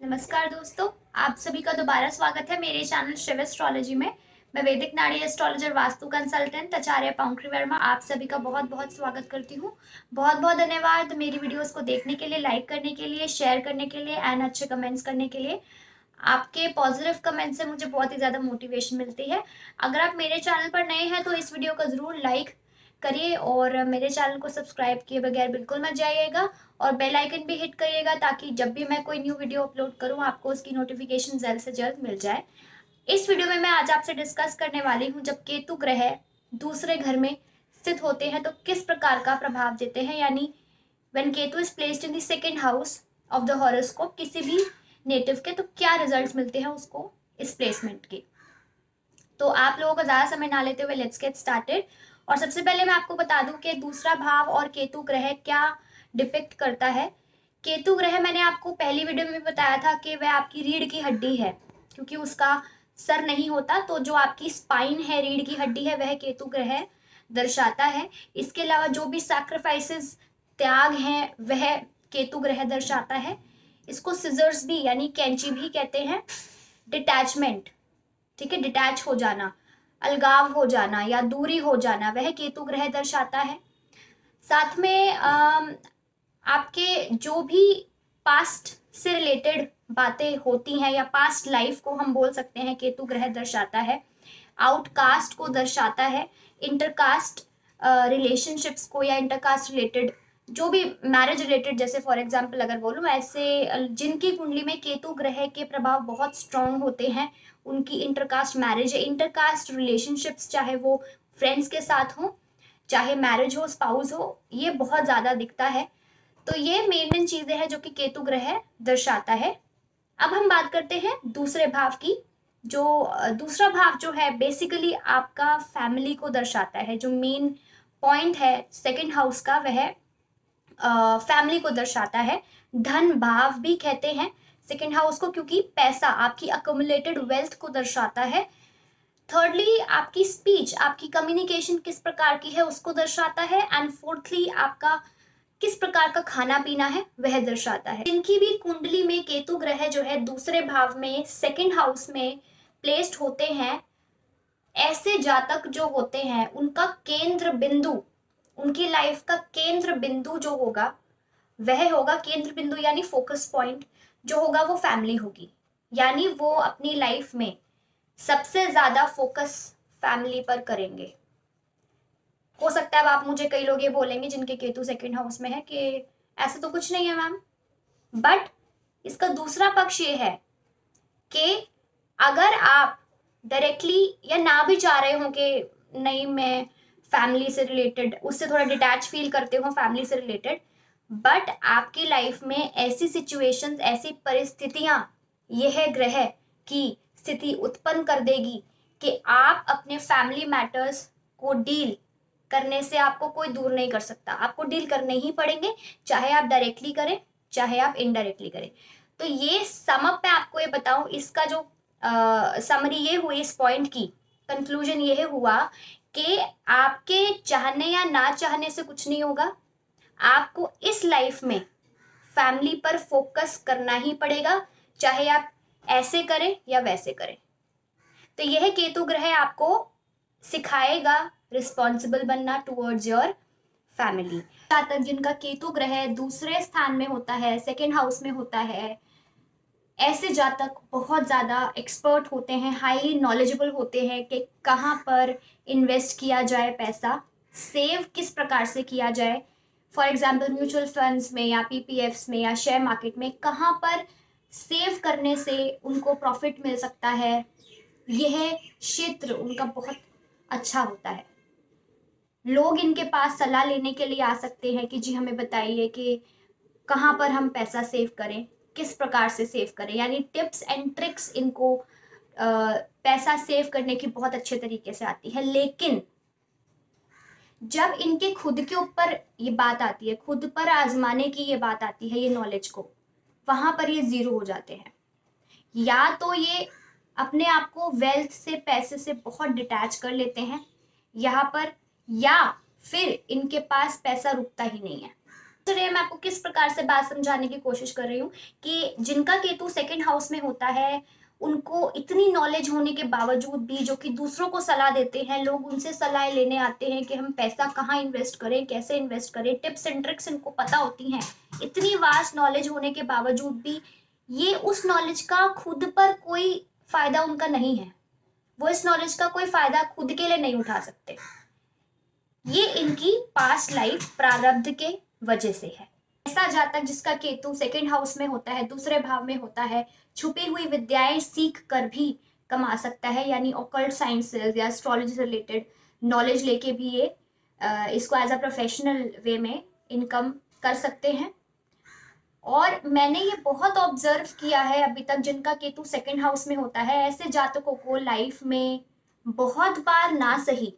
नमस्कार दोस्तों, आप सभी का दोबारा स्वागत है मेरे चैनल शिव एस्ट्रोलॉजी में। मैं वैदिक नाड़ी एस्ट्रोलॉजर वास्तु कंसल्टेंट आचार्य पांखरी वर्मा आप सभी का बहुत बहुत स्वागत करती हूँ। बहुत बहुत धन्यवाद मेरी वीडियोस को देखने के लिए, लाइक करने के लिए, शेयर करने के लिए एंड अच्छे कमेंट्स करने के लिए। आपके पॉजिटिव कमेंट से मुझे बहुत ही ज़्यादा मोटिवेशन मिलती है। अगर आप मेरे चैनल पर नए हैं तो इस वीडियो को ज़रूर लाइक करिए और मेरे चैनल को सब्सक्राइब किए बगैर बिल्कुल मत जाइएगा और बेल आइकन भी हिट करिएगा ताकि जब भी मैं कोई न्यू वीडियो अपलोड करूं आपको उसकी नोटिफिकेशन जल्द से जल्द मिल जाए। इस वीडियो में मैं आज आपसे डिस्कस करने वाली हूं, जब केतु ग्रह दूसरे घर में स्थित होते हैं तो किस प्रकार का प्रभाव देते हैं, यानी when Ketu is placed in the second house of the horoscope किसी भी नेटिव के, तो क्या रिजल्ट्स मिलते हैं उसको इस प्लेसमेंट के। तो आप लोगों का ज़्यादा समय ना लेते हुए लेट्स गेट स्टार्टेड। और सबसे पहले मैं आपको बता दूं कि दूसरा भाव और केतु ग्रह क्या डिपिक्ट करता है। केतु ग्रह मैंने आपको पहली वीडियो में बताया था कि वह आपकी रीढ़ की हड्डी है, क्योंकि उसका सर नहीं होता, तो जो आपकी स्पाइन है, रीढ़ की हड्डी है, वह केतु ग्रह दर्शाता है। इसके अलावा जो भी सैक्रिफाइसेस, त्याग हैं, वह केतु ग्रह दर्शाता है। इसको सिजर्स भी यानी कैंची भी कहते हैं। डिटैचमेंट, ठीक है, डिटैच हो जाना, अलगाव हो जाना या दूरी हो जाना, वह केतु ग्रह दर्शाता है। साथ में आपके जो भी पास्ट से रिलेटेड बातें होती हैं या पास्ट लाइफ को हम बोल सकते हैं केतु ग्रह दर्शाता है। आउटकास्ट को दर्शाता है, इंटरकास्ट रिलेशनशिप्स को या इंटरकास्ट रिलेटेड जो भी मैरिज रिलेटेड, जैसे फॉर एग्जांपल अगर बोलूँ, ऐसे जिनकी कुंडली में केतु ग्रह के प्रभाव बहुत स्ट्रांग होते हैं उनकी इंटरकास्ट मैरिज है, इंटरकास्ट रिलेशनशिप्स, चाहे वो फ्रेंड्स के साथ हो, चाहे मैरिज हो, स्पाउस हो, ये बहुत ज़्यादा दिखता है। तो ये मेन चीज़ें हैं जो कि केतु ग्रह दर्शाता है। अब हम बात करते हैं दूसरे भाव की। जो दूसरा भाव जो है बेसिकली आपका फैमिली को दर्शाता है। जो मेन पॉइंट है सेकंड हाउस का वह फैमिली को दर्शाता है। धन भाव भी कहते हैं सेकंड हाउस को, क्योंकि पैसा, आपकी अक्यूमुलेटेड वेल्थ को दर्शाता है। थर्डली आपकी स्पीच, आपकी कम्युनिकेशन किस प्रकार की है उसको दर्शाता है। एंड फोर्थली आपका किस प्रकार का खाना पीना है वह दर्शाता है। जिनकी भी कुंडली में केतु ग्रह जो है दूसरे भाव में सेकंड हाउस में प्लेस्ड होते हैं, ऐसे जातक जो होते हैं उनका केंद्र बिंदु, उनकी लाइफ का केंद्र बिंदु जो होगा वह होगा, केंद्र बिंदु यानी फोकस पॉइंट जो होगा वो फैमिली होगी। यानी वो अपनी लाइफ में सबसे ज्यादा फोकस फैमिली पर करेंगे। हो सकता है अब आप मुझे, कई लोग ये बोलेंगे जिनके केतु सेकंड हाउस में है कि ऐसा तो कुछ नहीं है मैम, बट इसका दूसरा पक्ष ये है कि अगर आप डायरेक्टली या ना भी चाह रहे हो कि नहीं मैं फैमिली से रिलेटेड, उससे थोड़ा डिटैच फील करते हो फैमिली से रिलेटेड, बट आपकी लाइफ में ऐसी सिचुएशंस, ऐसी परिस्थितियां यह ग्रह की स्थिति उत्पन्न कर देगी कि आप अपने फैमिली मैटर्स को डील करने से आपको कोई दूर नहीं कर सकता। आपको डील करने ही पड़ेंगे, चाहे आप डायरेक्टली करें चाहे आप इनडायरेक्टली करें। तो ये समअप मैं आपको ये बताऊं, इसका जो समरी ये हुई इस पॉइंट की, कंक्लूजन ये हुआ कि आपके चाहने या ना चाहने से कुछ नहीं होगा। आपको इस लाइफ में फैमिली पर फोकस करना ही पड़ेगा, चाहे आप ऐसे करें या वैसे करें। तो यह केतु ग्रह आपको सिखाएगा रिस्पॉन्सिबल बनना टुवर्ड्स योर फैमिली। जातक जिनका केतु ग्रह दूसरे स्थान में होता है, सेकेंड हाउस में होता है, ऐसे जातक बहुत ज़्यादा एक्सपर्ट होते हैं, हाईली नॉलेजेबल होते हैं कि कहाँ पर इन्वेस्ट किया जाए पैसा, सेव किस प्रकार से किया जाए। फॉर एग्जाम्पल म्यूचुअल फंड्स में या पीपीएफ्स में या शेयर मार्केट में कहाँ पर सेव करने से उनको प्रॉफिट मिल सकता है, यह क्षेत्र उनका बहुत अच्छा होता है। लोग इनके पास सलाह लेने के लिए आ सकते हैं कि जी हमें बताइए कि कहाँ पर हम पैसा सेव करें, किस प्रकार से सेव करें, यानी टिप्स एंड ट्रिक्स इनको पैसा सेव करने की बहुत अच्छे तरीके से आती है। लेकिन जब इनके खुद के ऊपर ये बात आती है, खुद पर आजमाने की ये बात आती है, ये नॉलेज को, वहां पर ये जीरो हो जाते हैं। या तो ये अपने आप को वेल्थ से, पैसे से बहुत डिटैच कर लेते हैं यहाँ पर, या फिर इनके पास पैसा रुकता ही नहीं है। चलिए मैं आपको किस प्रकार से बात समझाने की कोशिश कर रही हूँ कि जिनका केतु सेकंड हाउस में होता है उनको इतनी नॉलेज होने के बावजूद भी, जो कि दूसरों को सलाह देते हैं, लोग उनसे सलाह लेने आते हैं कि हम पैसा कहाँ इन्वेस्ट करें, कैसे इन्वेस्ट करें, टिप्स एंड ट्रिक्स इनको पता होती हैं, इतनी वास्ट नॉलेज होने के बावजूद भी ये उस नॉलेज का खुद पर कोई फायदा उनका नहीं है, वो इस नॉलेज का कोई फायदा खुद के लिए नहीं उठा सकते। ये इनकी पास्ट लाइफ प्रारब्ध के वजह से है। ऐसा जातक जिसका केतु सेकंड हाउस में होता है, दूसरे भाव में होता है, छुपी हुई विद्याएं सीख कर भी कमा सकता है, यानी ऑकल्ट साइंसेस या एस्ट्रोलॉजी से रिलेटेड नॉलेज लेके भी ये इसको एज अ प्रोफेशनल वे में इनकम कर सकते हैं। और मैंने ये बहुत ऑब्जर्व किया है अभी तक, जिनका केतु सेकंड हाउस में होता है, ऐसे जातकों को लाइफ में बहुत बार ना सही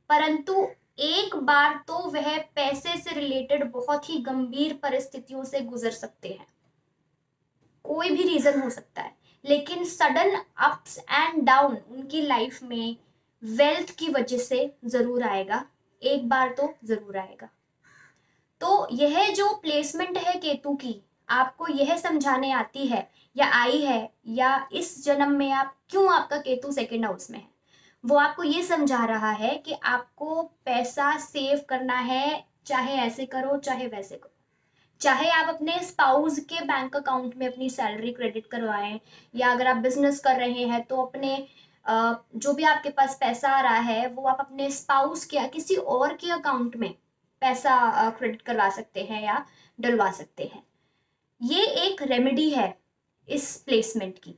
परंतु एक बार तो वह पैसे से रिलेटेड बहुत ही गंभीर परिस्थितियों से गुजर सकते हैं। कोई भी रीजन हो सकता है, लेकिन सडन अप्स एंड डाउन उनकी लाइफ में वेल्थ की वजह से जरूर आएगा, एक बार तो जरूर आएगा। तो यह जो प्लेसमेंट है केतु की, आपको यह समझाने आती है या आई है, या इस जन्म में आप क्यों आपका केतु सेकंड हाउस में है, वो आपको ये समझा रहा है कि आपको पैसा सेव करना है, चाहे ऐसे करो चाहे वैसे करो, चाहे आप अपने स्पाउस के बैंक अकाउंट में अपनी सैलरी क्रेडिट करवाएं, या अगर आप बिजनेस कर रहे हैं तो अपने जो भी आपके पास पैसा आ रहा है वो आप अपने स्पाउस के या किसी और के अकाउंट में पैसा क्रेडिट करवा सकते हैं या डलवा सकते हैं। ये एक रेमेडी है इस प्लेसमेंट की।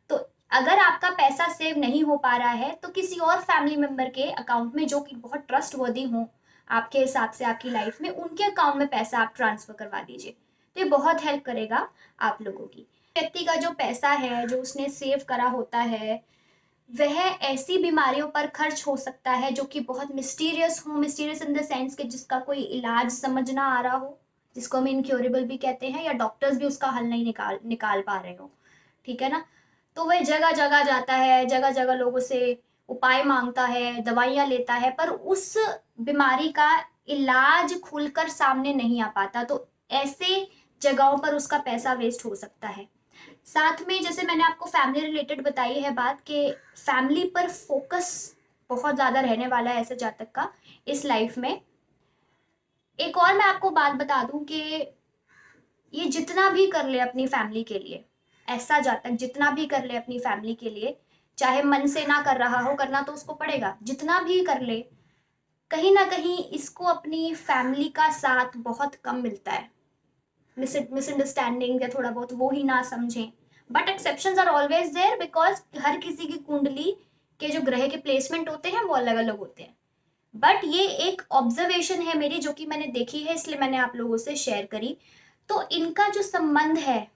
तो अगर आपका पैसा सेव नहीं हो पा रहा है तो किसी और फैमिली मेंबर के अकाउंट में, जो कि बहुत ट्रस्टवर्दी हो आपके हिसाब से आपकी लाइफ में, उनके अकाउंट में पैसा आप ट्रांसफर करवा दीजिए। तो ये बहुत हेल्प करेगा आप लोगों की। व्यक्ति का जो पैसा है जो उसने सेव करा होता है वह ऐसी बीमारियों पर खर्च हो सकता है जो कि बहुत मिस्टीरियस हो, मिस्टीरियस इन द सेंस कि जिसका कोई इलाज समझ ना आ रहा हो, जिसको हम इनक्योरेबल भी कहते हैं, या डॉक्टर्स भी उसका हल नहीं निकाल पा रहे हो, ठीक है ना। तो वह जगह जगह जाता है, जगह जगह लोगों से उपाय मांगता है, दवाइयाँ लेता है, पर उस बीमारी का इलाज खुलकर सामने नहीं आ पाता। तो ऐसे जगहों पर उसका पैसा वेस्ट हो सकता है। साथ में जैसे मैंने आपको फैमिली रिलेटेड बताई है बात, कि फैमिली पर फोकस बहुत ज़्यादा रहने वाला है ऐसे जातक का इस लाइफ में। एक और मैं आपको बात बता दूं कि ये जितना भी कर ले अपनी फैमिली के लिए, ऐसा जातक जितना भी कर ले अपनी फैमिली के लिए, चाहे मन से ना कर रहा हो, करना तो उसको पड़ेगा, जितना भी कर ले, कहीं ना कहीं इसको अपनी फैमिली का साथ बहुत कम मिलता है। मिसअंडरस्टैंडिंग या थोड़ा बहुत वो ही ना समझें, but exceptions are always there, because हर किसी की कुंडली के जो ग्रह के प्लेसमेंट होते हैं वो अलग अलग होते हैं। बट ये एक ऑब्जर्वेशन है मेरी जो कि मैंने देखी है, इसलिए मैंने आप लोगों से शेयर करी। तो इनका जो संबंध है,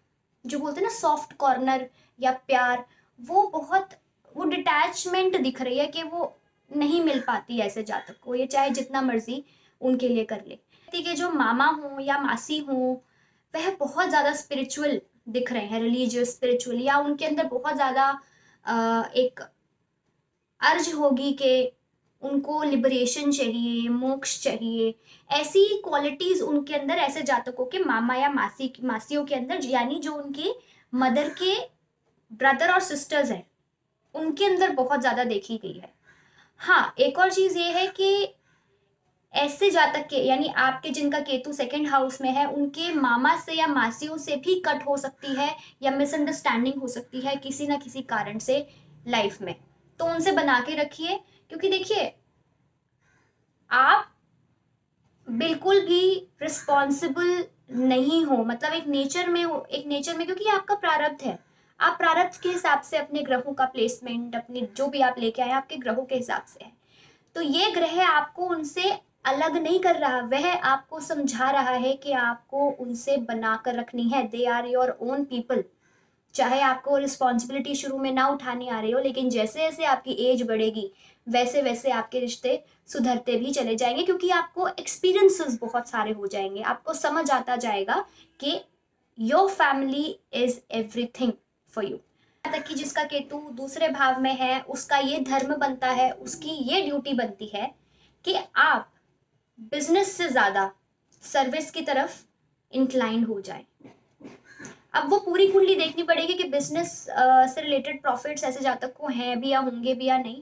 जो बोलते हैं ना सॉफ्ट कॉर्नर या प्यार, वो डिटैचमेंट दिख रही है कि वो नहीं मिल पाती ऐसे जातक को, ये चाहे जितना मर्जी उनके लिए कर ले। व्यक्ति के जो मामा हो या मासी हो वह बहुत ज्यादा स्पिरिचुअल दिख रहे हैं, रिलीजियस स्पिरिचुअल, या उनके अंदर बहुत ज्यादा एक अर्ज होगी कि उनको लिबरेशन चाहिए, मोक्ष चाहिए। ऐसी क्वालिटीज उनके अंदर, ऐसे जातकों के मामा या मासियों के अंदर, यानी जो उनके मदर के ब्रदर और सिस्टर्स हैं उनके अंदर बहुत ज्यादा देखी गई है। हाँ, एक और चीज ये है कि ऐसे जातक के, यानी आपके जिनका केतु सेकंड हाउस में है, उनके मामा से या मासियों से भी कट हो सकती है या मिसअंडरस्टैंडिंग हो सकती है किसी ना किसी कारण से लाइफ में। तो उनसे बना के रखिए, क्योंकि देखिए आप बिल्कुल भी रिस्पॉन्सिबल नहीं हो, मतलब एक नेचर में हो, एक नेचर में, क्योंकि आपका प्रारब्ध है, आप प्रारब्ध के हिसाब से अपने ग्रहों का प्लेसमेंट, अपने जो भी आप लेके आए आपके ग्रहों के हिसाब से है। तो ये ग्रह आपको उनसे अलग नहीं कर रहा, वह आपको समझा रहा है कि आपको उनसे बनाकर रखनी है। They are your own people. चाहे आपको रिस्पॉन्सिबिलिटी शुरू में ना उठानी आ रही हो, लेकिन जैसे जैसे आपकी एज बढ़ेगी वैसे वैसे आपके रिश्ते सुधरते भी चले जाएंगे, क्योंकि आपको एक्सपीरियंसेस बहुत सारे हो जाएंगे, आपको समझ आता जाएगा कि your family is everything for you. तक कि जिसका केतु दूसरे भाव में है उसका ये धर्म बनता है, उसकी ये ड्यूटी बनती है कि आप बिजनेस से ज्यादा सर्विस की तरफ इंक्लाइन हो जाए। अब वो पूरी कुंडली देखनी पड़ेगी कि बिजनेस से रिलेटेड प्रॉफिट्स ऐसे जातक को हैं भी या होंगे भी या नहीं,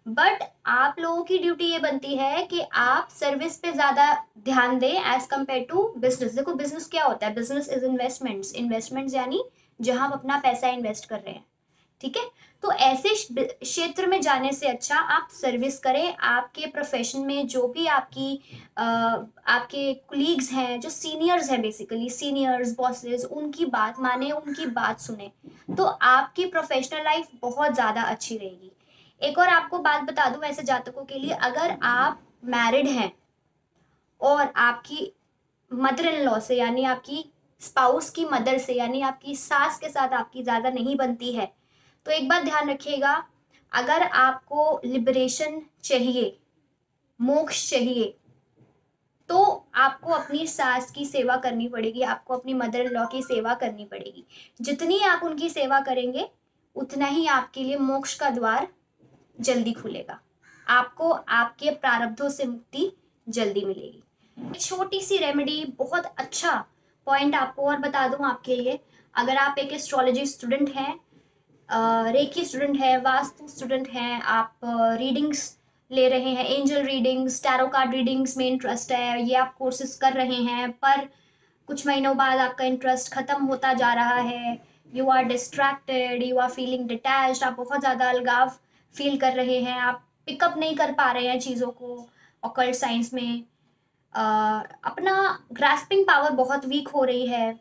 बट आप लोगों की ड्यूटी ये बनती है कि आप सर्विस पे ज्यादा ध्यान दें एज कम्पेयर टू बिजनेस। देखो बिजनेस क्या होता है, बिजनेस इज इन्वेस्टमेंट्स, इन्वेस्टमेंट्स यानी जहां आप अपना पैसा इन्वेस्ट कर रहे हैं, ठीक है। तो ऐसे क्षेत्र में जाने से अच्छा आप सर्विस करें। आपके प्रोफेशन में जो भी आपके कुलीग्स हैं, जो सीनियर्स हैं, बेसिकली सीनियर्स बॉसेस, उनकी बात माने, उनकी बात सुने, तो आपकी प्रोफेशनल लाइफ बहुत ज़्यादा अच्छी रहेगी। एक और आपको बात बता दूं ऐसे जातकों के लिए, अगर आप मैरिड हैं और आपकी मदर इन लॉ से यानी आपकी स्पाउस की मदर से यानी आपकी सास के साथ आपकी ज़्यादा नहीं बनती है, तो एक बात ध्यान रखिएगा, अगर आपको लिबरेशन चाहिए, मोक्ष चाहिए, तो आपको अपनी सास की सेवा करनी पड़ेगी, आपको अपनी मदर इन लॉ की सेवा करनी पड़ेगी। जितनी आप उनकी सेवा करेंगे उतना ही आपके लिए मोक्ष का द्वार जल्दी खुलेगा, आपको आपके प्रारब्धों से मुक्ति जल्दी मिलेगी। छोटी सी रेमेडी, बहुत अच्छा पॉइंट आपको और बता दूं आपके लिए, अगर आप एक एस्ट्रोलॉजी स्टूडेंट हैं, रेकी स्टूडेंट है, वास्तु स्टूडेंट हैं, आप रीडिंग्स ले रहे हैं, angel readings, tarot card readings में इंटरेस्ट है, ये आप कोर्सेज कर रहे हैं, पर कुछ महीनों बाद आपका इंटरेस्ट खत्म होता जा रहा है, you are distracted, you are feeling detached, आप बहुत ज़्यादा अलगाव फील कर रहे हैं, आप पिकअप नहीं कर पा रहे हैं चीज़ों को ऑकल्ट साइंस में, अपना ग्रास्पिंग पावर बहुत वीक हो रही है।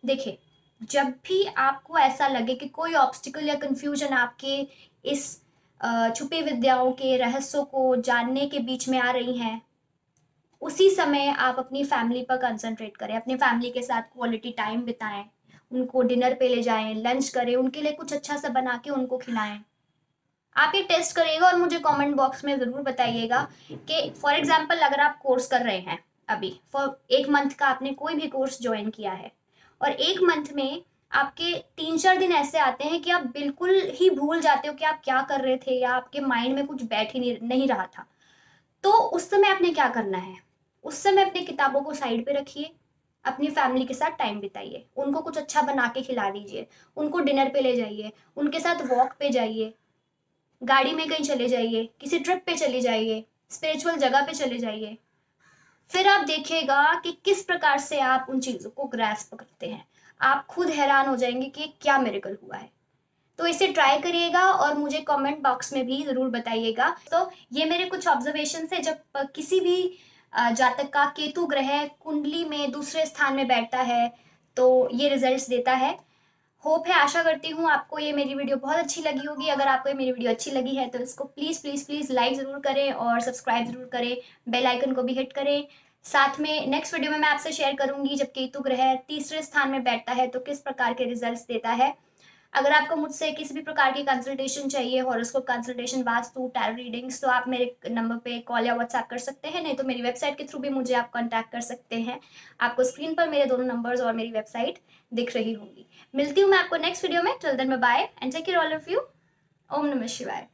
देखिए, जब भी आपको ऐसा लगे कि कोई ऑब्स्टिकल या कंफ्यूजन आपके इस छुपी विद्याओं के रहस्यों को जानने के बीच में आ रही हैं, उसी समय आप अपनी फैमिली पर कंसंट्रेट करें, अपनी फैमिली के साथ क्वालिटी टाइम बिताएं, उनको डिनर पे ले जाएं, लंच करें, उनके लिए कुछ अच्छा सा बना के उनको खिलाएं। आप ये टेस्ट करिएगा और मुझे कमेंट बॉक्स में ज़रूर बताइएगा कि फॉर एग्जांपल अगर आप कोर्स कर रहे हैं, अभी फॉर 1 मंथ का आपने कोई भी कोर्स ज्वाइन किया है और 1 मंथ में आपके 3-4 दिन ऐसे आते हैं कि आप बिल्कुल ही भूल जाते हो कि आप क्या कर रहे थे या आपके माइंड में कुछ बैठ ही नहीं रहा था, तो उस समय आपने क्या करना है, उस समय अपनी किताबों को साइड पे रखिए, अपनी फैमिली के साथ टाइम बिताइए, उनको कुछ अच्छा बना के खिला दीजिए, उनको डिनर पे ले जाइए, उनके साथ वॉक पे जाइए, गाड़ी में कहीं चले जाइए, किसी ट्रिप पे चले जाइए, स्पिरिचुअल जगह पे चले जाइए। फिर आप देखिएगा कि किस प्रकार से आप उन चीज़ों को ग्रैस्प करते हैं, आप खुद हैरान हो जाएंगे कि क्या मिरेकल हुआ है। तो इसे ट्राई करिएगा और मुझे कमेंट बॉक्स में भी ज़रूर बताइएगा। तो ये मेरे कुछ ऑब्जर्वेशन है, जब किसी भी जातक का केतु ग्रह कुंडली में दूसरे स्थान में बैठता है तो ये रिजल्ट्स देता है। होप है, आशा करती हूँ आपको ये मेरी वीडियो बहुत अच्छी लगी होगी। अगर आपको ये मेरी वीडियो अच्छी लगी है तो इसको प्लीज़ प्लीज़ प्लीज़ लाइक ज़रूर करें और सब्सक्राइब ज़रूर करें, बेल आइकन को भी हिट करें। साथ में नेक्स्ट वीडियो में मैं आपसे शेयर करूंगी जब केतु ग्रह तीसरे स्थान में बैठता है तो किस प्रकार के रिजल्ट्स देता है। अगर आपको मुझसे किसी भी प्रकार की कंसल्टेशन चाहिए, horoscope consultation, vastu, tarot readings, तो आप मेरे नंबर पे कॉल या व्हाट्सएप कर सकते हैं, नहीं तो मेरी वेबसाइट के थ्रू भी मुझे आप कांटेक्ट कर सकते हैं। आपको स्क्रीन पर मेरे दोनों नंबर्स और मेरी वेबसाइट दिख रही होगी। मिलती हूँ मैं आपको नेक्स्ट वीडियो में। Till then bye and take care all of you. ओम नमः शिवाय।